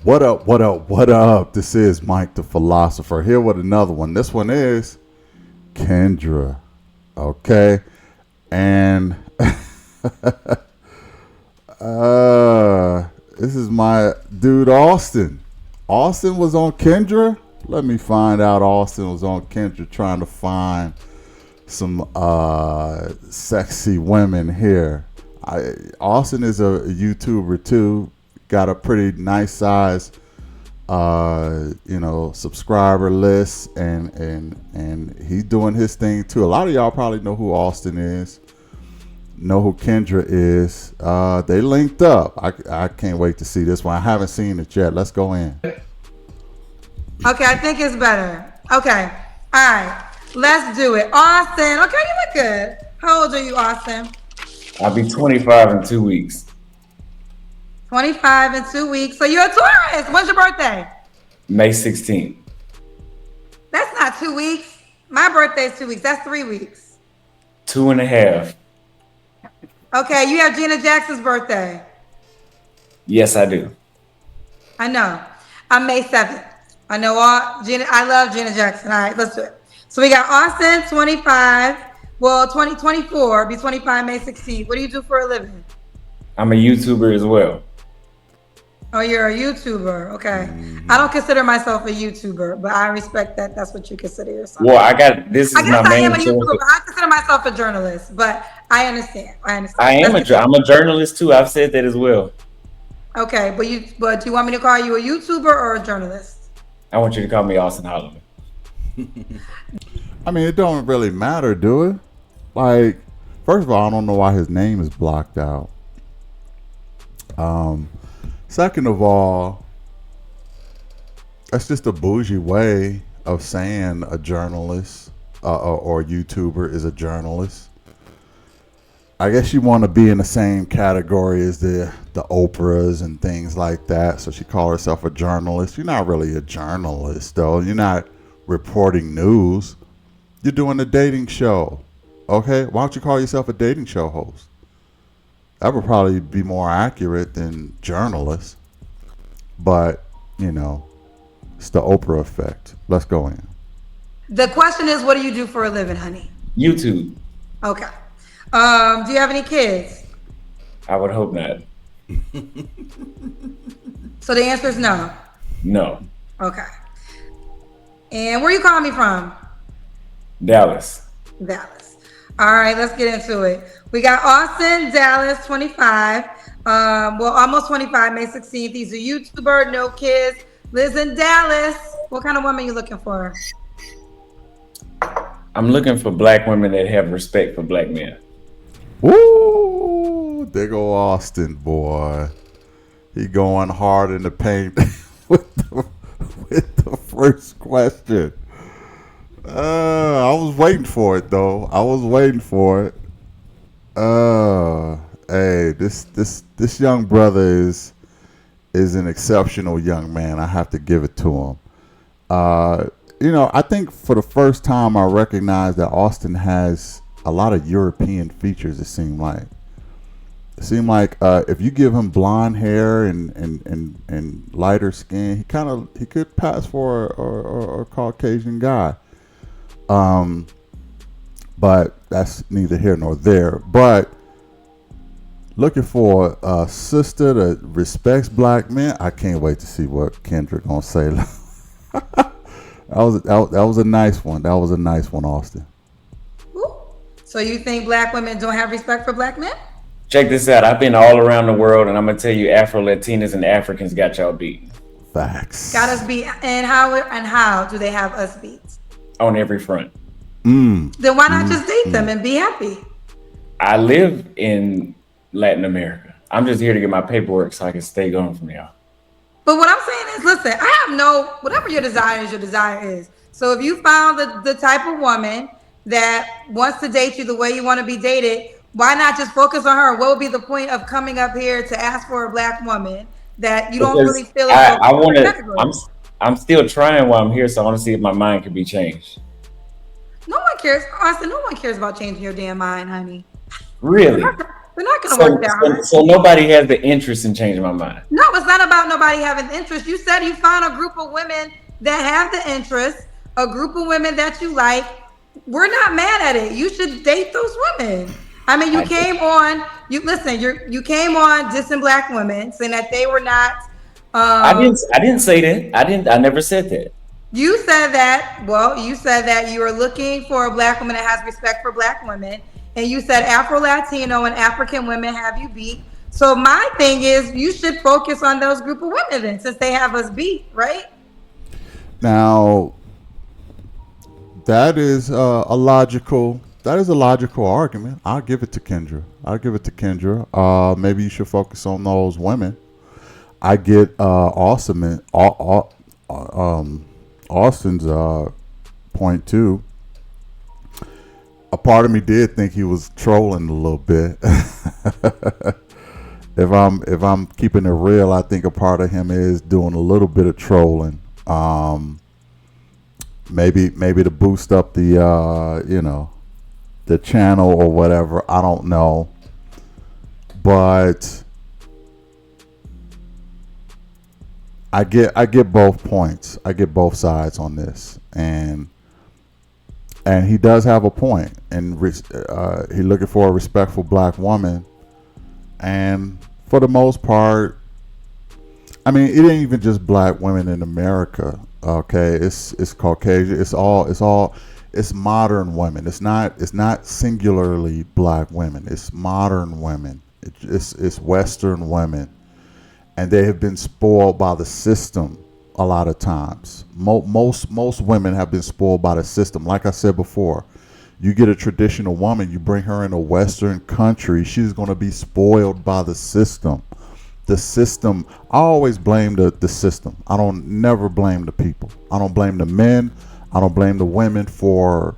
What up, what up, what up? This is Mike the Philosopher here with another one. This one is Kendra. Okay. And this is my dude Austin. Austin was on Kendra. Let me find out Austin was on Kendra trying to find some sexy women here. Austin is a YouTuber too. Got a pretty nice size subscriber list, and he's doing his thing too. A lot of y'all probably know who Austin is, know who Kendra is. They linked up. I can't wait to see this one. I haven't seen it yet. Let's go in. Okay, I think it's better. Okay, all right, let's do it. Austin, okay, you look good. How old are you, Austin? I'll be 25 in 2 weeks. 25 in 2 weeks. So you're a Taurus. When's your birthday? May 16th. That's not 2 weeks. My birthday's 2 weeks. That's 3 weeks. 2.5. Okay, you have Gina Jackson's birthday. Yes, I do. I know. I'm May 7th. I know all Gina. I love Gina Jackson. All right, let's do it. So we got Austin, 25. Well, 2024, be 25 May 16th. What do you do for a living? I'm a YouTuber as well. Oh, you're a YouTuber. Okay. I don't consider myself a YouTuber, but I respect that. That's what you consider yourself. Well, I guess I am a YouTuber, but I consider myself a journalist, but I understand. I'm a journalist too. I've said that as well. Okay, but do you want me to call you a YouTuber or a journalist? I want you to call me Austin Holloman. I mean, it don't really matter, do it? Like, first of all, I don't know why his name is blocked out. Second of all, that's just a bougie way of saying a journalist or YouTuber is a journalist. I guess you want to be in the same category as the Oprahs and things like that. So she called herself a journalist. You're not really a journalist, though. You're not reporting news. You're doing a dating show. Okay? Why don't you call yourself a dating show host? That would probably be more accurate than journalist. But, it's the Oprah effect. Let's go in. The question is, what do you do for a living, honey? YouTube. Okay. Do you have any kids? I would hope not. So the answer is no. No. Okay. And where are you calling me from? Dallas. Dallas. All right, let's get into it. We got Austin, Dallas, 25. Almost 25, May 16th. He's a YouTuber, no kids, lives in Dallas. What kind of woman are you looking for? I'm looking for black women that have respect for black men. Woo! There go Austin, boy. He going hard in the paint with the first question. I was waiting for it though. Hey, this young brother is an exceptional young man. I have to give it to him. I think for the first time I recognized that Austin has a lot of European features. It seemed like if you give him blonde hair and lighter skin, he could pass for a Caucasian guy. But that's neither here nor there. But looking for a sister that respects black men. I can't wait to see what Kendra gonna say. That was a nice one. That was a nice one, Austin. Ooh. So you think black women don't have respect for black men? Check this out. I've been all around the world, and I'm gonna tell you, Afro-Latinas and Africans got y'all beat. Facts. Got us beat. And how do they have us beat? On every front. Then why not just date them and be happy? I live in Latin America. I'm just here to get my paperwork so I can stay going from y'all. But what I'm saying is, listen, I have whatever your desire is. So if you found the type of woman that wants to date you the way you want to be dated, why not just focus on her? What would be the point of coming up here to ask for a black woman that you don't really feel like I'm still trying while I'm here, so I want to see if my mind can be changed. No one cares. Austin, no one cares about changing your damn mind, honey. Really? They're not going to work So, that so, hard. so nobody has the interest in changing my mind. No, it's not about nobody having interest. You said you found a group of women that have the interest, a group of women that you like. We're not mad at it. You should date those women. I mean, you I, came on. You listen. You came on dissing black women, saying that they were not. I Um, didn't. I didn't say that. I didn't. I never said that. you said that. Well, you said that you are looking for a black woman that has respect for black women, and you said Afro Latino and African women have you beat. So my thing is, you should focus on those group of women then, since they have us beat, right? Now, that is a logical argument. I'll give it to Kendra. I'll give it to Kendra. Maybe you should focus on those women. I get Austin's point too. A part of me did think he was trolling a little bit. If I'm keeping it real, I think a part of him is doing a little bit of trolling. Maybe to boost up the channel or whatever. I don't know, but I get both points. I get both sides on this, and he does have a point. And he's looking for a respectful black woman, and for the most part, I mean, it ain't even just black women in America. Okay, it's Caucasian. It's modern women. It's not singularly black women. It's modern women. It's Western women, and they have been spoiled by the system a lot of times. Most women have been spoiled by the system. Like I said before, you get a traditional woman, you bring her in a Western country, she's going to be spoiled by the system. The system, I always blame the system. I don't never blame the people. I don't blame the men. I don't blame the women for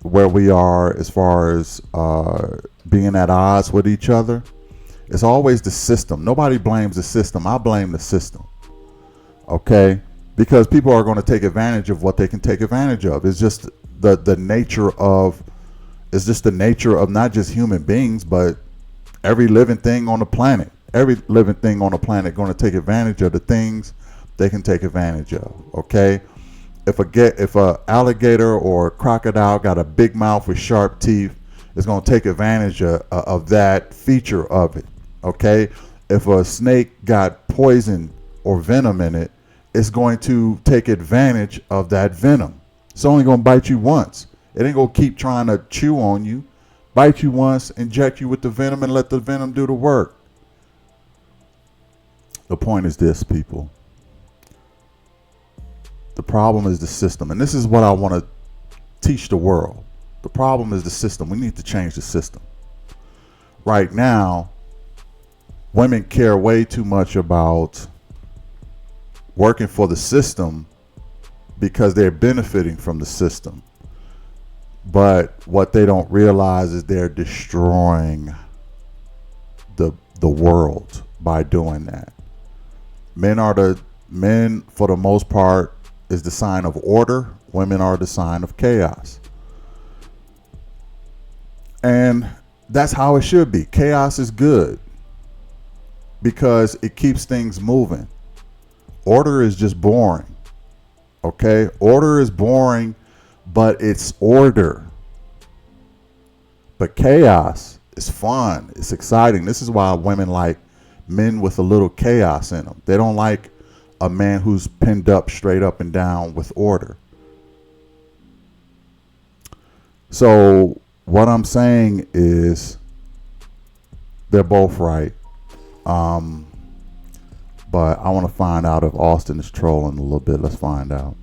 where we are as far as being at odds with each other. It's always the system. Nobody blames the system. I blame the system. Okay? Because people are going to take advantage of what they can take advantage of. It's just the nature of not just human beings, but every living thing on the planet. Every living thing on the planet going to take advantage of the things they can take advantage of. Okay? If a alligator or a crocodile got a big mouth with sharp teeth, it's going to take advantage of that feature of it. Okay? If a snake got poison or venom in it, it's going to take advantage of that venom. It's only going to bite you once. It ain't going to keep trying to chew on you. Bite you once, inject you with the venom, and let the venom do the work. The point is this, people. The problem is the system. And this is what I want to teach the world. The problem is the system. We need to change the system. Right now, women care way too much about working for the system because they're benefiting from the system. But what they don't realize is they're destroying the world by doing that. Men for the most part is the sign of order. Women are the sign of chaos. And that's how it should be. Chaos is good because it keeps things moving. Order is just boring. Okay? Order is boring, but it's order. But chaos is fun. It's exciting. This is why women like men with a little chaos in them. They don't like a man who's pinned up straight up and down with order. So what I'm saying is they're both right. But I want to find out if Austin is trolling a little bit. Let's find out.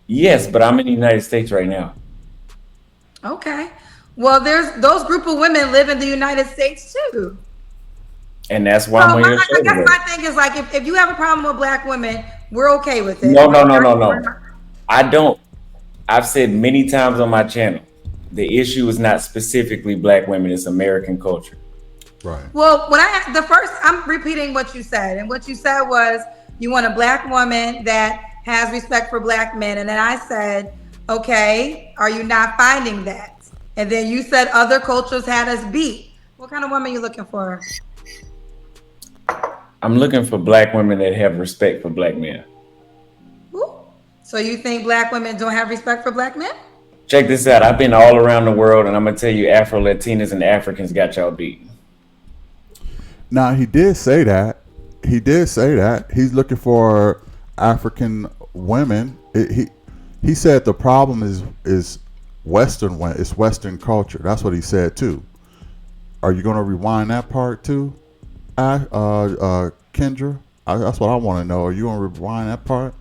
Yes, but I'm in the United States right now. Okay. Well, there's those group of women live in the United States too. And that's So why I'm on your I show guess today. my thing is like if you have a problem with black women, we're okay with it. No, no, no, no, no. I don't. I've said many times on my channel, the issue is not specifically black women, it's American culture. Right. Well, when I'm repeating what you said, and what you said was you want a black woman that has respect for black men, and then I said, okay, are you not finding that? And then you said other cultures had us beat. What kind of woman you looking for? I'm looking for black women that have respect for black men. Ooh. So you think black women don't have respect for black men? Check this out. I've been all around the world, and I'm gonna tell you, Afro Latinas and Africans got y'all beat. Now he did say that. He did say that he's looking for African women. He said the problem is Western. It's Western culture. That's what he said too. Are you going to rewind that part too, Kendra? That's what I want to know. Are you going to rewind that part?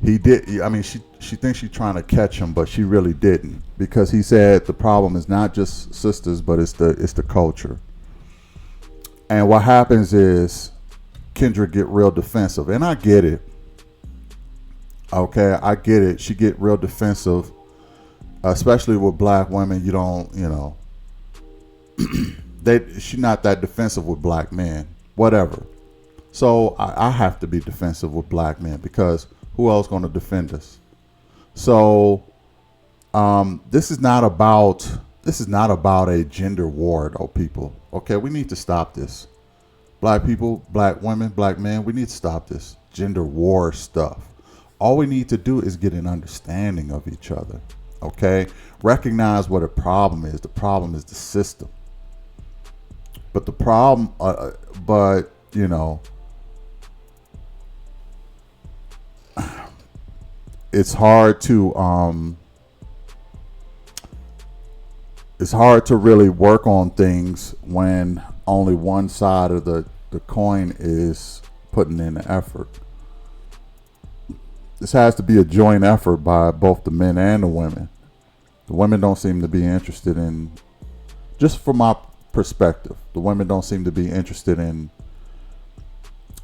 He did. I mean, she thinks she's trying to catch him, but she really didn't, because he said the problem is not just sisters, but it's the culture. And what happens is Kendra get real defensive, and I get it. Okay, I get it. She get real defensive, especially with black women. You don't, she's not that defensive with black men. Whatever. So I have to be defensive with black men, because who else going to defend us? So this is not about a gender war, though, people. Okay, we need to stop this. Black people, black women, black men, we need to stop this gender war stuff. All we need to do is get an understanding of each other. Okay, recognize what a problem is. The problem is the system. But the problem, it's hard to really work on things when only one side of the coin is putting in the effort. This has to be a joint effort by both the men and the women. The women don't seem to be interested in, just from my perspective, the women don't seem to be interested in.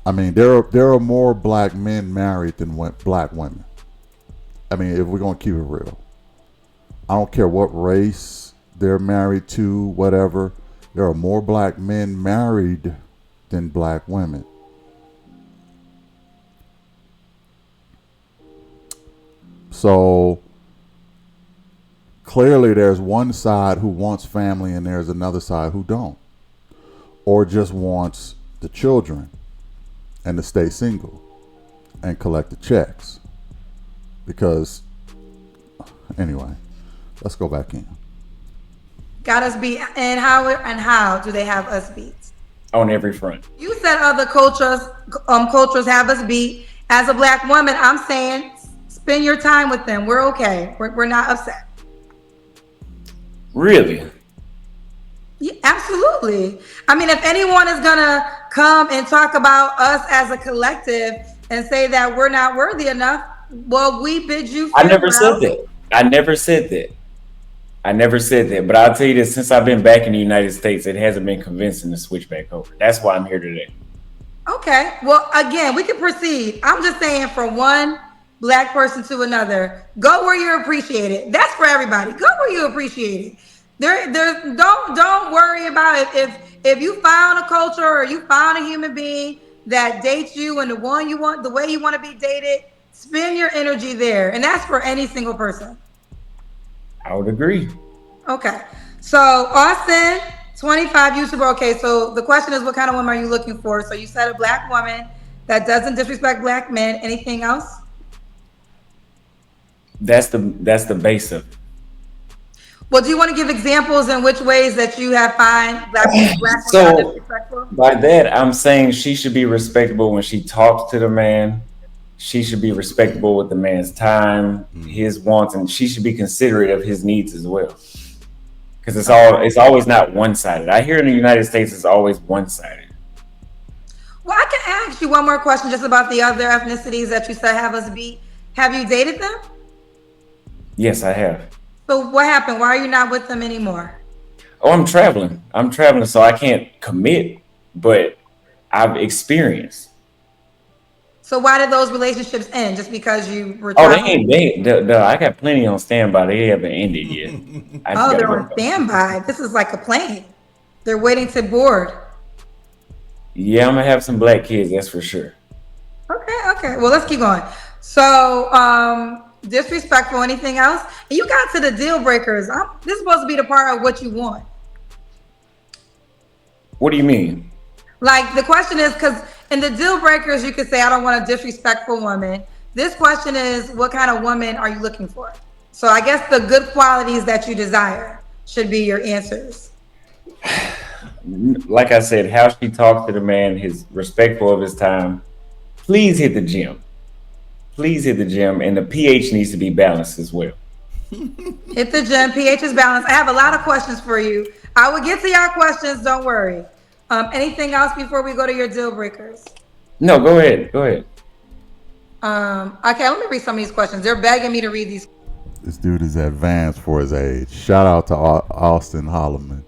I mean, there are more black men married than black women. I mean, if we're gonna keep it real, I don't care what race they're married to, whatever. There are more black men married than black women. So clearly there's one side who wants family and there's another side who don't, or just wants the children and to stay single and collect the checks. Because anyway, let's go back in. Got us beat. And how do they have us beat? On every front. You said other cultures have us beat. As a black woman, I'm saying spend your time with them. We're okay. We're not upset. Really? Yeah, absolutely. I mean, if anyone is gonna come and talk about us as a collective and say that we're not worthy enough, well, we bid you I never farewell. said that. I never said that. I never said that. But I'll tell you this: since I've been back in the United States, it hasn't been convincing to switch back over. That's why I'm here today. Okay. Well, again, we can proceed. I'm just saying, from one black person to another, go where you're appreciated. That's for everybody. Go where you're appreciated. Don't worry about it. If you found a culture or you found a human being that dates you and the way you want to be dated, spend your energy there, and that's for any single person. I would agree. Okay. So Austin, 25 YouTuber. Okay, so the question is, what kind of woman are you looking for? So you said a black woman that doesn't disrespect black men. Anything else? That's the base of it. Well, do you want to give examples in which ways that you have find black women are So disrespectful? by that, I'm saying she should be respectable when she talks to the man. She should be respectable with the man's time, his wants, and she should be considerate of his needs as well. Because it's always not one sided. I hear in the United States it's always one sided. Well, I can ask you one more question just about the other ethnicities that you said have us beat. Have you dated them? Yes, I have. So what happened? Why are you not with them anymore? Oh, I'm traveling. So I can't commit, but I've experienced. So why did those relationships end? Just because you were Oh, they traveling? ain't I got plenty on standby. They haven't ended yet. I just Oh, gotta they're work on on it. standby. This is like a plane. They're waiting to board. Yeah, I'm gonna have some black kids, that's for sure. Okay. Well, let's keep going. So, disrespectful, anything else? And you got to the deal breakers. This is supposed to be the part of what you want. What do you mean? Like the question is, because in the deal breakers, you could say, I don't want a disrespectful woman. This question is, what kind of woman are you looking for? So I guess the good qualities that you desire should be your answers. Like I said, how she talks to the man, his respectful of his time. Please hit the gym. Please hit the gym, and the pH needs to be balanced as well. Hit the gym, pH is balanced. I have a lot of questions for you. I will get to your questions, don't worry. Anything else before we go to your deal breakers? No, go ahead. Go ahead. Okay, let me read some of these questions. They're begging me to read these. This dude is advanced for his age. Shout out to Austin Holloman.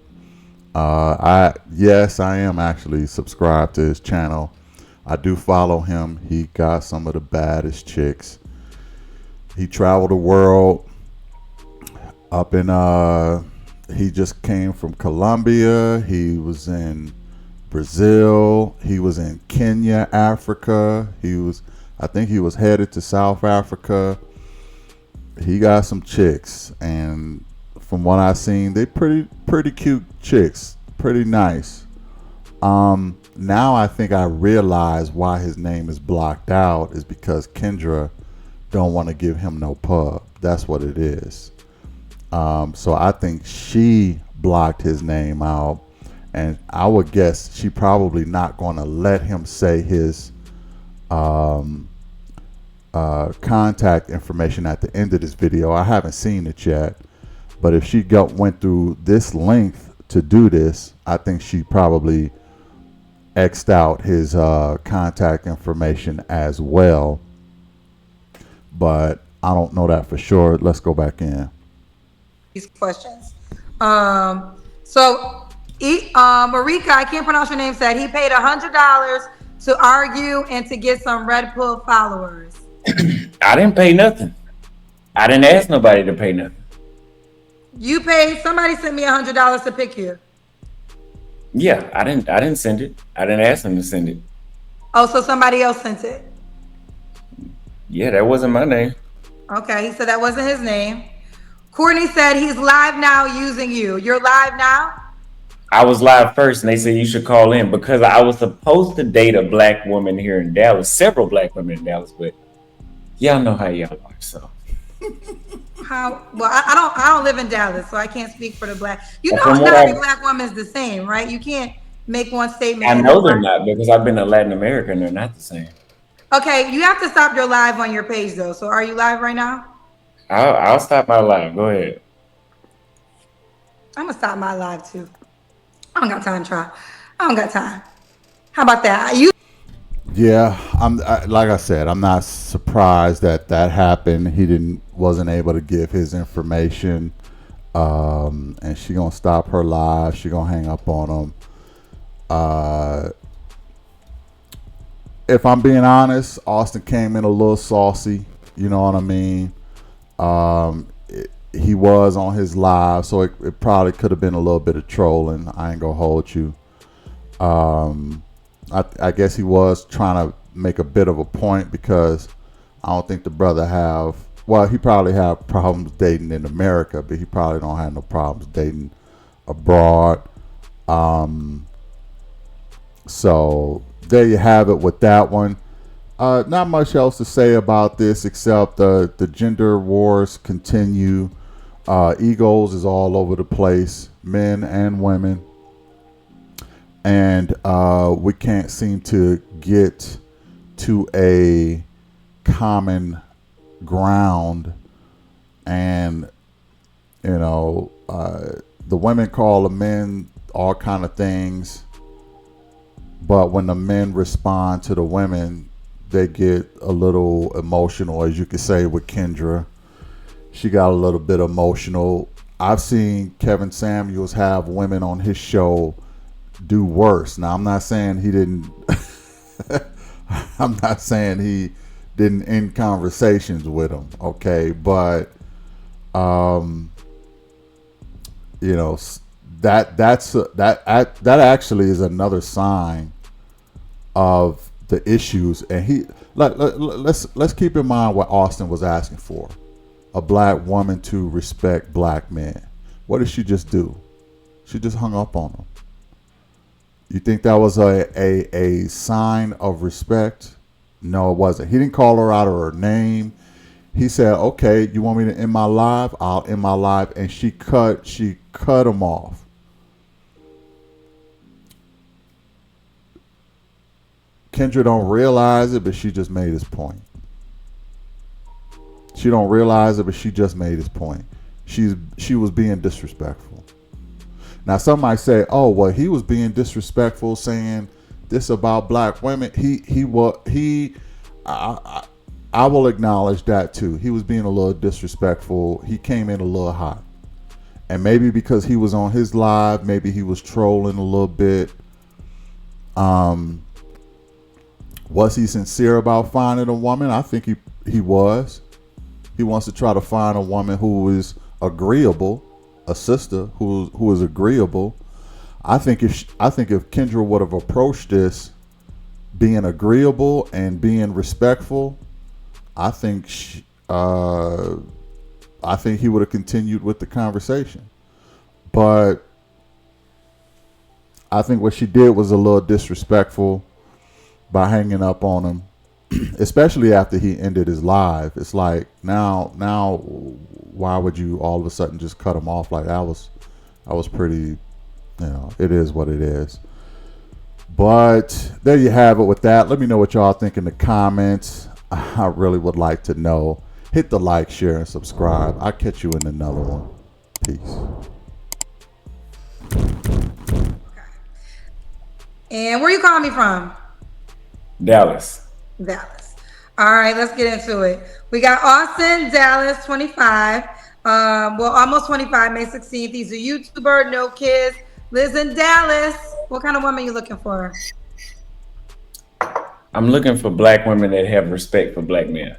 I am actually subscribed to his channel. I do follow him. He got some of the baddest chicks. He traveled the world up in he just came from Colombia. He was in Brazil. He was in Kenya, Africa. I think he was headed to South Africa. He got some chicks, and from what I've seen, they pretty cute chicks, pretty nice. Now I think I realize why his name is blocked out is because Kendra don't want to give him no pub. That's what it is. So I think she blocked his name out, and I would guess she probably not going to let him say his contact information at the end of this video. I haven't seen it yet, but if she went through this length to do this, I think she probably X'd out his contact information as well, but I don't know that for sure. Let's go back in these questions. So Marika, I can't pronounce your name, said he paid $100 to argue and to get some Red Pill followers. I didn't pay nothing. I didn't ask nobody to pay nothing. You paid, somebody sent me $100 to pick you. Yeah, I didn't send it. I didn't ask them to send it. Oh, so somebody else sent it? Yeah, that wasn't my name. Okay, he said that wasn't his name. Courtney said he's live now using you. You're live now? I was live first, and they said you should call in because I was supposed to date a black woman here in Dallas, several black women in Dallas, but y'all know how y'all are, so. How? Well, I don't live in Dallas, so I can't speak for the black. You know, not every black woman's the same, right? You can't make one statement. I know they're not, because I've been to Latin America and they're not the same. Okay, you have to stop your live on your page though. So are you live right now? I'll stop my live. Go ahead. I'm gonna stop my live too. I don't got time to try. I don't got time. How about that? Yeah, like I said, I'm not surprised that happened. He wasn't able to give his information, and she gonna stop her live. She gonna hang up on him. If I'm being honest, Austin came in a little saucy. You know what I mean? He was on his live, so it probably could have been a little bit of trolling. I ain't gonna hold you. I guess he was trying to make a bit of a point because I don't think the brother he probably have problems dating in America, but he probably don't have no problems dating abroad. So there you have it with that one. Not much else to say about this except the gender wars continue. Egos is all over the place, men and women. And we can't seem to get to a common ground. And, the women call the men all kind of things. But when the men respond to the women, they get a little emotional, as you could say with Kendra. She got a little bit emotional. I've seen Kevin Samuels have women on his show do worse. Now, I'm not saying he didn't. I'm not saying he didn't end conversations with them. Okay, but that actually is another sign of the issues. And let's keep in mind what Austin was asking for. a black woman to respect black men. What did she just do? She just hung up on him. You think that was a sign of respect? No, it wasn't. He didn't call her out of her name. He said, "Okay, you want me to end my life? I'll end my life." And she cut him off. Kendra don't realize it, but she just made his point. She don't realize it, but she just made his point. She was being disrespectful. Now some might say, "Oh, well, he was being disrespectful, saying this about black women." I will acknowledge that too. He was being a little disrespectful. He came in a little hot, and maybe because he was on his live, maybe he was trolling a little bit. Was he sincere about finding a woman? I think he was. He wants to try to find a woman who is agreeable, a sister who is agreeable. I think if Kendra would have approached this being agreeable and being respectful, I think he would have continued with the conversation. But I think what she did was a little disrespectful by hanging up on him, especially after he ended his live. It's like now why would you all of a sudden just cut him off like that? Was pretty, it is what it is. But there you have it with that. Let me know what y'all think in the comments. I really would like to know. Hit the like, share, and subscribe. I'll catch you in another one. Peace. And where you calling me from? Dallas. Dallas. All right, let's get into it. We got Austin, Dallas, 25. Almost 25, May 16th. He's a YouTuber, no kids, lives in Dallas. What kind of woman are you looking for? I'm looking for black women that have respect for black men.